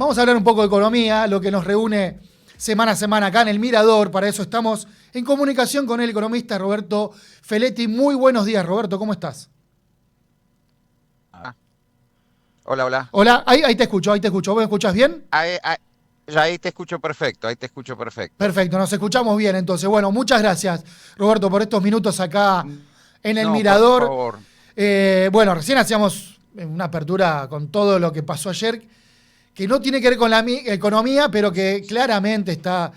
Vamos a hablar un poco de economía, lo que nos reúne semana a semana acá en El Mirador. Para eso estamos en comunicación con el economista Roberto Feletti. Muy buenos días, Roberto, ¿cómo estás? Ah, hola, hola. Hola, ahí te escucho, ahí te escucho. ¿Vos me escuchás bien? Ahí te escucho perfecto, ahí te escucho perfecto. Perfecto, nos escuchamos bien entonces. Bueno, muchas gracias, Roberto, por estos minutos acá en El No, por Mirador. favor. Bueno, recién hacíamos una apertura con todo lo que pasó ayer, que no tiene que ver con la economía, pero que claramente está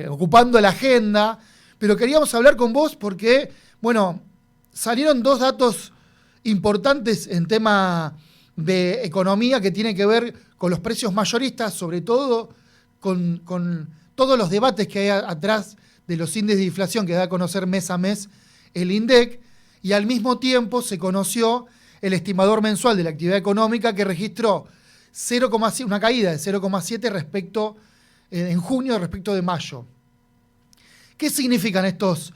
ocupando la agenda. Pero queríamos hablar con vos porque, bueno, salieron dos datos importantes en tema de economía que tiene que ver con los precios mayoristas, sobre todo con todos los debates que hay atrás de los índices de inflación que da a conocer mes a mes el INDEC, y al mismo tiempo se conoció el estimador mensual de la actividad económica que registró 0,7, una caída de 0,7 respecto en junio respecto de mayo. ¿Qué significan estos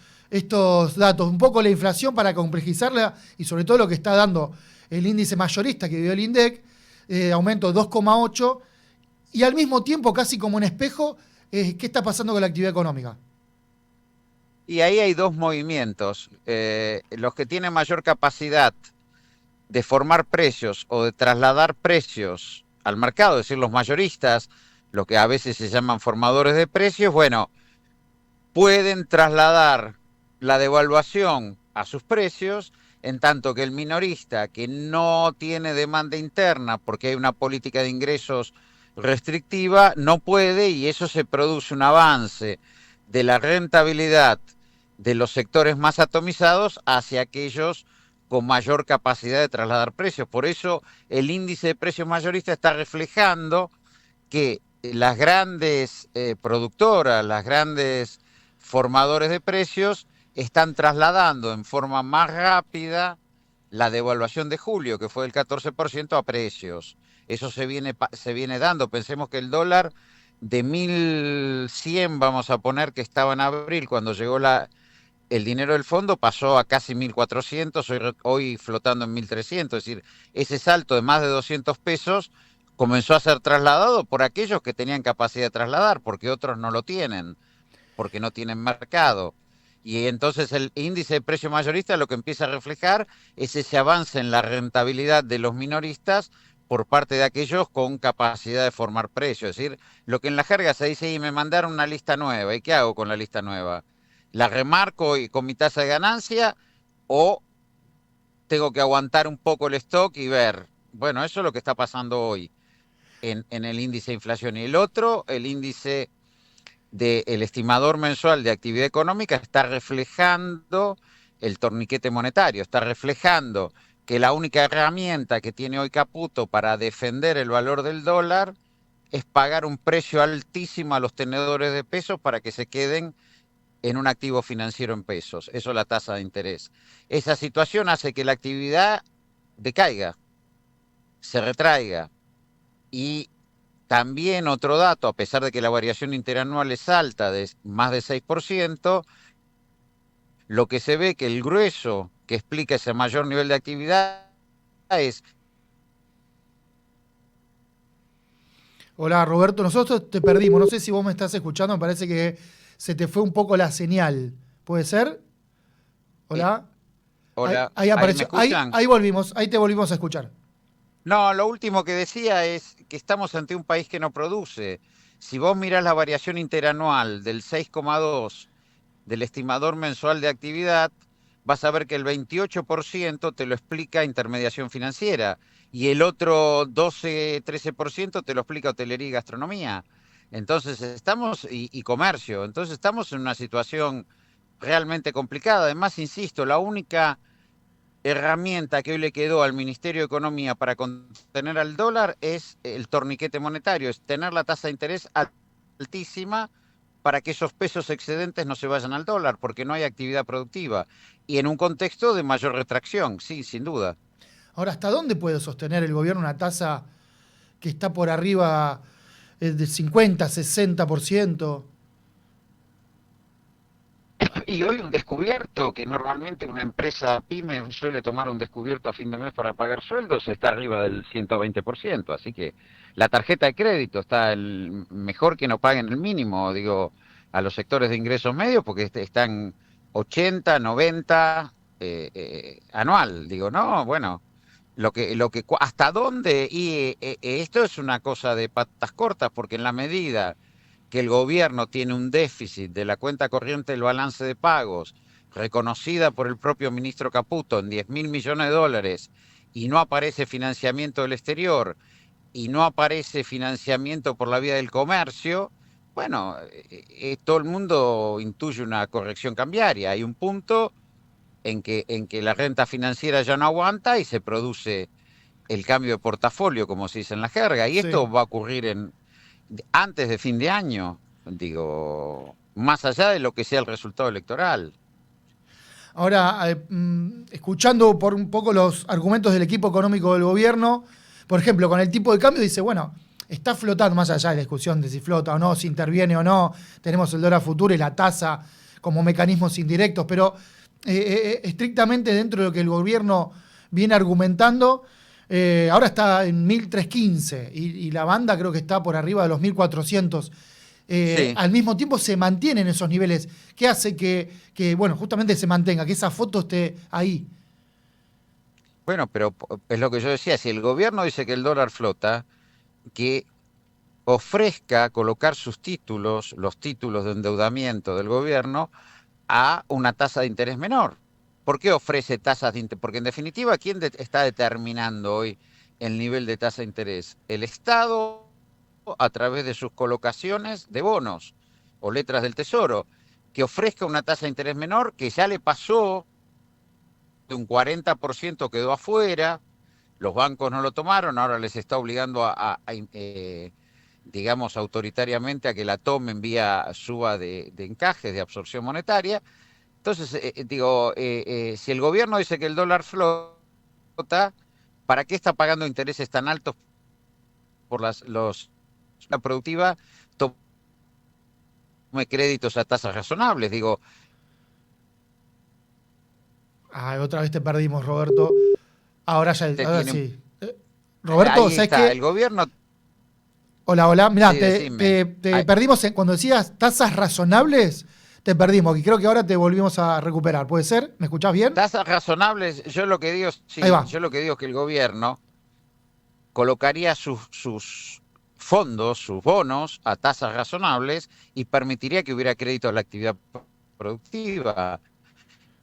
datos? Un poco la inflación para complejizarla y sobre todo lo que está dando el índice mayorista que dio el INDEC, aumento de 2,8, y al mismo tiempo, casi como un espejo, ¿qué está pasando con la actividad económica? Y ahí hay dos movimientos. Los que tienen mayor capacidad de formar precios o de trasladar precios al mercado, es decir, los mayoristas, lo que a veces se llaman formadores de precios, bueno, pueden trasladar la devaluación a sus precios, en tanto que el minorista, que no tiene demanda interna porque hay una política de ingresos restrictiva, no puede, y eso se produce un avance de la rentabilidad de los sectores más atomizados hacia aquellos con mayor capacidad de trasladar precios. Por eso el índice de precios mayorista está reflejando que las grandes productoras, las grandes formadores de precios, están trasladando en forma más rápida la devaluación de julio, que fue del 14%, a precios. Eso se viene dando. Pensemos que el dólar de 1.100, vamos a poner, que estaba en abril, cuando llegó el dinero del fondo, pasó a casi 1.400, hoy flotando en 1.300. Es decir, ese salto de más de 200 pesos comenzó a ser trasladado por aquellos que tenían capacidad de trasladar, porque otros no lo tienen, porque no tienen mercado. Y entonces el índice de precio mayorista lo que empieza a reflejar es ese avance en la rentabilidad de los minoristas por parte de aquellos con capacidad de formar precios. Es decir, lo que en la jerga se dice, y me mandaron una lista nueva, ¿y qué hago con la lista nueva? ¿La remarco y con mi tasa de ganancia o tengo que aguantar un poco el stock y ver? Bueno, eso es lo que está pasando hoy en el índice de inflación. Y el otro, el índice del estimador mensual de actividad económica, está reflejando el torniquete monetario, está reflejando que la única herramienta que tiene hoy Caputo para defender el valor del dólar es pagar un precio altísimo a los tenedores de pesos para que se queden en un activo financiero en pesos. Eso es la tasa de interés. Esa situación hace que la actividad decaiga, se retraiga. Y también otro dato, a pesar de que la variación interanual es alta, de más de 6%, lo que se ve que el grueso que explica ese mayor nivel de actividad es... Hola, Roberto, nosotros te perdimos. No sé si vos me estás escuchando, me parece que se te fue un poco la señal. ¿Puede ser? eh, Hola. Ahí, hola, ahí ¿ahí me apareció. Ahí, escuchan? ahí volvimos, ahí te volvimos a escuchar. No, lo último que decía es que estamos ante un país que no produce. Si vos mirás la variación interanual del 6,2 del estimador mensual de actividad, vas a ver que el 28% te lo explica intermediación financiera y el otro 12-13% te lo explica hotelería y gastronomía. Entonces y comercio. Entonces estamos en una situación realmente complicada. Además, insisto, la única herramienta que hoy le quedó al Ministerio de Economía para contener al dólar es el torniquete monetario, es tener la tasa de interés altísima para que esos pesos excedentes no se vayan al dólar, porque no hay actividad productiva. Y en un contexto de mayor retracción, sí, sin duda. Ahora, ¿hasta dónde puede sostener el gobierno una tasa que está por arriba del 50, 60%? Sí, hoy un descubierto, que normalmente una empresa pyme suele tomar un descubierto a fin de mes para pagar sueldos, está arriba del 120%, así que la tarjeta de crédito está mejor que no paguen el mínimo, digo, a los sectores de ingresos medios, porque están 80, 90 anual, digo, no, bueno, hasta dónde, y esto es una cosa de patas cortas, porque en la medida que el gobierno tiene un déficit de la cuenta corriente del balance de pagos, reconocida por el propio ministro Caputo en 10.000 millones de dólares, y no aparece financiamiento del exterior, y no aparece financiamiento por la vía del comercio, bueno, todo el mundo intuye una corrección cambiaria. Hay un punto en que la renta financiera ya no aguanta y se produce el cambio de portafolio, como se dice en la jerga, y Sí. esto va a ocurrir antes de fin de año, digo, más allá de lo que sea el resultado electoral. Ahora, escuchando por un poco los argumentos del equipo económico del gobierno, por ejemplo, con el tipo de cambio, dice, bueno, está flotando, más allá de la discusión de si flota o no, si interviene o no, tenemos el dólar futuro y la tasa como mecanismos indirectos, pero estrictamente dentro de lo que el gobierno viene argumentando, ahora está en 1.315 y la banda creo que está por arriba de los 1.400. Sí, Al mismo tiempo se mantienen esos niveles. ¿Qué hace que, bueno, justamente se mantenga, que esa foto esté ahí? bueno, pero es lo que yo decía, si el gobierno dice que el dólar flota, que ofrezca colocar sus títulos, los títulos de endeudamiento del gobierno, a una tasa de interés menor. ¿Por qué ofrece tasas de interés? Porque en definitiva, ¿quién está determinando hoy el nivel de tasa de interés? El Estado, a través de sus colocaciones de bonos o letras del Tesoro, que ofrezca una tasa de interés menor, que ya le pasó de un 40%, quedó afuera, los bancos no lo tomaron, ahora les está obligando digamos, autoritariamente a que la tomen vía suba de encajes, de absorción monetaria. Entonces, digo, si el gobierno dice que el dólar flota, ¿para qué está pagando intereses tan altos por la productiva? Tome créditos a tasas razonables. Digo, Ah, otra vez te perdimos, Roberto. te Ahora tienen, sí. Roberto, ahí ¿sabes está, el qué? gobierno, Hola, hola. Mirá, sí, te, decime. te- te perdimos cuando decías tasas razonables, te perdimos y creo que ahora te volvimos a recuperar. ¿Puede ser? ¿Me escuchás bien? Tasas razonables, yo lo que digo, Ahí sí, va. yo lo que digo es que el gobierno colocaría sus fondos, sus bonos a tasas razonables y permitiría que hubiera crédito a la actividad productiva.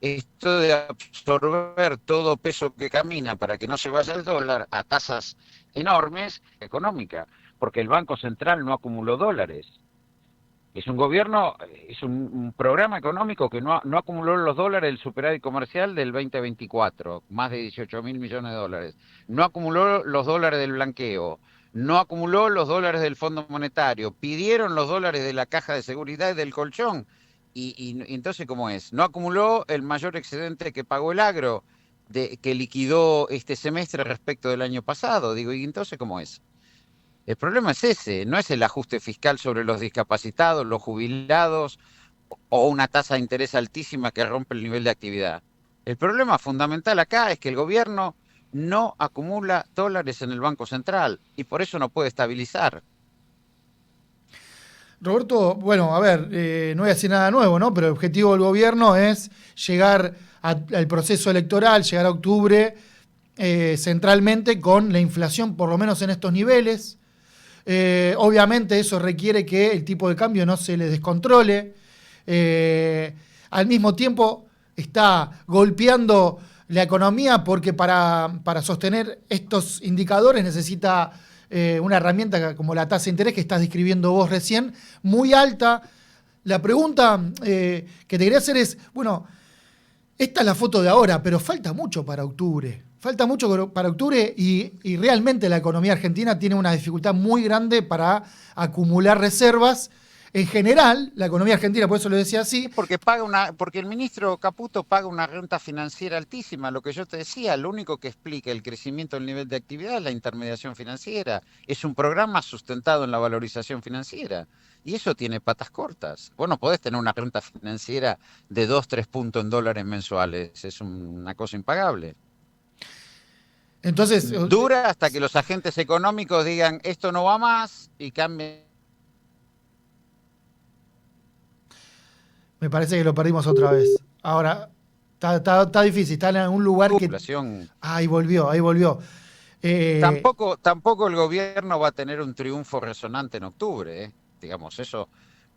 Esto de absorber todo peso que camina para que no se vaya el dólar a tasas enormes, económica, porque el Banco Central no acumuló dólares. Es un gobierno, es un programa económico que no acumuló los dólares del superávit comercial del 2024, más de 18.000 millones de dólares. No acumuló los dólares del blanqueo, no acumuló los dólares del Fondo Monetario, pidieron los dólares de la caja de seguridad y del colchón. Y entonces, ¿cómo es? No acumuló el mayor excedente que pagó el agro, que liquidó este semestre respecto del año pasado. Digo, ¿y entonces cómo es? El problema es ese, no es el ajuste fiscal sobre los discapacitados, los jubilados o una tasa de interés altísima que rompe el nivel de actividad. El problema fundamental acá es que el gobierno no acumula dólares en el Banco Central y por eso no puede estabilizar. Roberto, bueno, a ver, no voy a decir nada nuevo, ¿no? Pero el objetivo del gobierno es llegar al proceso electoral, llegar a octubre, centralmente con la inflación por lo menos en estos niveles. Obviamente eso requiere que el tipo de cambio no se le descontrole. Al mismo tiempo está golpeando la economía porque para sostener estos indicadores necesita una herramienta como la tasa de interés que estás describiendo vos recién, muy alta. La pregunta que te quería hacer es, bueno, esta es la foto de ahora, pero falta mucho para octubre. Falta mucho para octubre y realmente la economía argentina tiene una dificultad muy grande para acumular reservas. en general, la economía argentina, por eso lo decía así. Porque el ministro Caputo paga una renta financiera altísima. Lo que yo te decía, lo único que explica el crecimiento del nivel de actividad es la intermediación financiera. Es un programa sustentado en la valorización financiera. Y eso tiene patas cortas. Vos no podés tener una renta financiera de 2, 3 puntos en dólares mensuales. Es una cosa impagable. Entonces, Dura hasta que los agentes económicos digan esto no va más y cambien. me parece que lo perdimos otra vez. Ahora, está difícil, está en un lugar que... Ahí volvió. Tampoco el gobierno va a tener un triunfo resonante en octubre, digamos eso,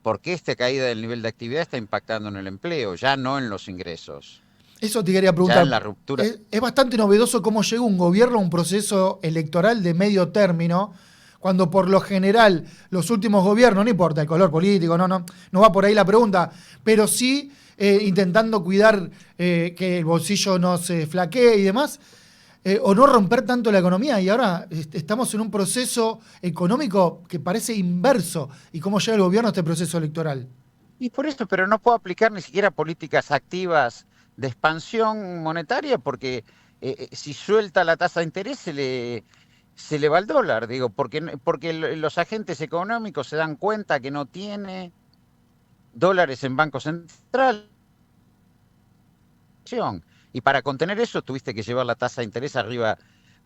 porque esta caída del nivel de actividad está impactando en el empleo, ya no en los ingresos. Eso te quería preguntar. Ya en la ruptura. Es bastante novedoso cómo llega un gobierno a un proceso electoral de medio término, cuando por lo general los últimos gobiernos, no importa el color político, no va por ahí la pregunta, pero sí intentando cuidar que el bolsillo no se flaquee y demás, o no romper tanto la economía. Y ahora estamos en un proceso económico que parece inverso. ¿Y cómo llega el gobierno a este proceso electoral? Y por eso, pero no puedo aplicar ni siquiera políticas activas de expansión monetaria, porque si suelta la tasa de interés se le va el dólar, digo, porque los agentes económicos se dan cuenta que no tiene dólares en Banco Central. Y para contener eso tuviste que llevar la tasa de interés arriba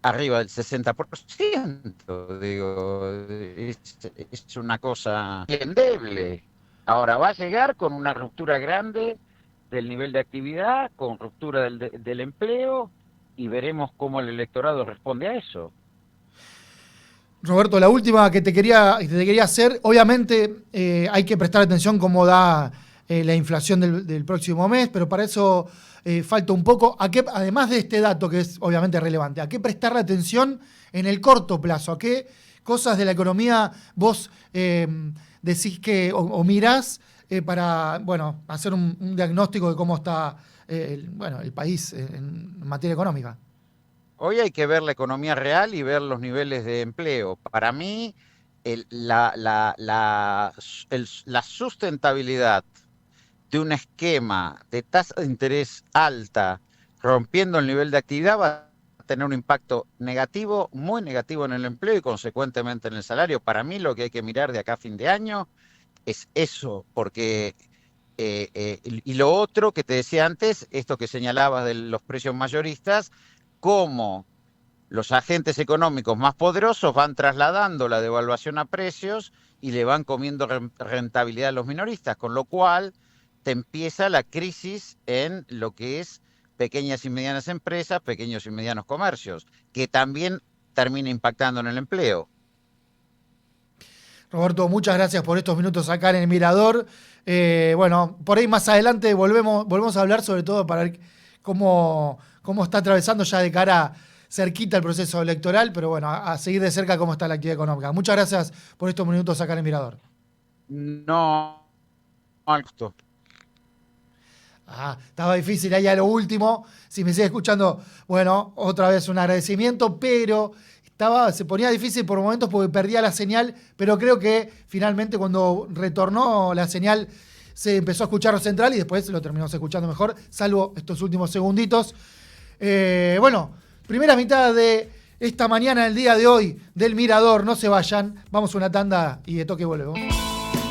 del 60%. Digo, es una cosa endeble. Ahora va a llegar con una ruptura grande del nivel de actividad, con ruptura del empleo, y veremos cómo el electorado responde a eso. Roberto, la última que te quería hacer, obviamente hay que prestar atención cómo da la inflación del próximo mes, pero para eso falta un poco, además de este dato que es obviamente relevante, ¿a qué prestarle atención en el corto plazo? ¿A qué cosas de la economía vos decís que o mirás para hacer un diagnóstico de cómo está el país en materia económica? Hoy hay que ver la economía real y ver los niveles de empleo. Para mí, la sustentabilidad de un esquema de tasa de interés alta, rompiendo el nivel de actividad, va a tener un impacto negativo, muy negativo en el empleo y consecuentemente en el salario. Para mí lo que hay que mirar de acá a fin de año es eso, porque... y lo otro que te decía antes, esto que señalabas de los precios mayoristas, cómo los agentes económicos más poderosos van trasladando la devaluación a precios y le van comiendo rentabilidad a los minoristas, con lo cual te empieza la crisis en lo que es pequeñas y medianas empresas, pequeños y medianos comercios, que también termina impactando en el empleo. Roberto, muchas gracias por estos minutos acá en el Mirador. Por ahí más adelante volvemos a hablar sobre todo para ver cómo está atravesando ya de cara cerquita el proceso electoral, pero bueno, a seguir de cerca cómo está la actividad económica. Muchas gracias por estos minutos acá en el Mirador. No, alto. Estaba difícil ahí a lo último. Si me sigue escuchando, bueno, otra vez un agradecimiento, pero se ponía difícil por momentos porque perdía la señal, pero creo que finalmente cuando retornó la señal se empezó a escuchar lo central y después lo terminamos escuchando mejor, salvo estos últimos segunditos. Primera mitad de esta mañana, el día de hoy, del Mirador. No se vayan, vamos a una tanda y de toque volvemos.